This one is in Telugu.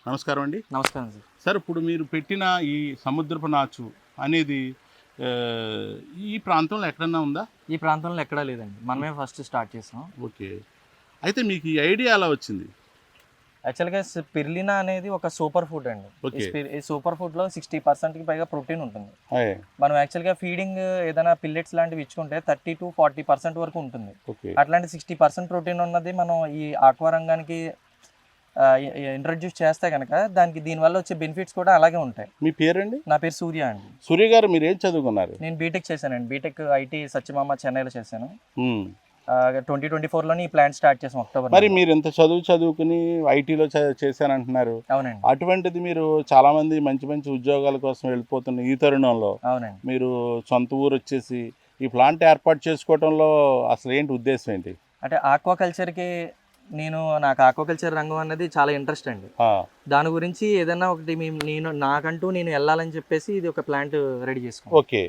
నమస్కారం అండి. నమస్కారం సార్. సార్ ఇప్పుడు మీరు పెట్టిన ఈ సముద్రపు నాచు అనేది ఆహ్, ఈ ప్రాంతంలో ఎక్కడన్నా ఉందా? ఈ ప్రాంతంలో ఎక్కడా లేదండి. మనమే ఫస్ట్ స్టార్ట్ చేసాం. ఓకే. అయితే మీకు ఈ ఐడియా ఎలా వచ్చింది? యాక్చువల్‌గా స్పిరులినా అనేది ఒక సూపర్ ఫుడ్ అండి. ఓకే. ఈ సూపర్ ఫుడ్‌లో 60%కి పైగా ప్రోటీన్ ఉంటుంది. అయ్ మనం యాక్చువల్‌గా ఫీడింగ్ ఏదైనా పిల్లెట్స్ లాంటివి ఇచ్చుకుంటే 30-40% వరకు ఉంటుంది. ఓకే. అట్లాంటి 60% ప్రోటీన్ ఉన్నది మనం ఈ ఆక్వా రంగానికి ఇంట్రడ్యూస్ చేస్తే గనక దీనివల్ల వచ్చే బెనిఫిట్స్ కూడా అలాగే ఉంటాయి. మీ పేరండి? నా పేరు సూర్య అండి. సూర్య గారు మీరేం చదువుకున్నారు? నేను బీటెక్ చేశానండి. బీటెక్ ఐటీ సత్యభామ చెన్నైలో చేశాను. హ్మ్. 2024లోని ఈ ప్లాన్ స్టార్ట్ చేసాం అక్టోబర్. మరి మీరు ఇంత చదువుకుని ఐటీలో చేశానంటున్నారు. అవునండి. అటువంటిది మీరు చాలామంది మంచి మంచి ఉద్యోగాల కోసం వెళ్ళిపోతున్న ఈ తరుణంలో అవునండి. మీరు సొంత ఊరు వచ్చేసి ఈ ప్లాంట్ ఏర్పాటు చేసుకోవడంలో అసలు ఏంటి ఉద్దేశం ఏంటి? అంటే ఆక్వాకల్చర్కి నాకు ఆక్వాకల్చర్ రంగం అన్నది చాలా ఇంట్రెస్ట్ అండి. ఆ, దాని గురించి ఏదైనా ఒకటి నాకంటూ నేను వెళ్ళాలని చెప్పేసి ఇది ఒక ప్లాంట్ రెడీ చేసుకున్నాను. ఓకే.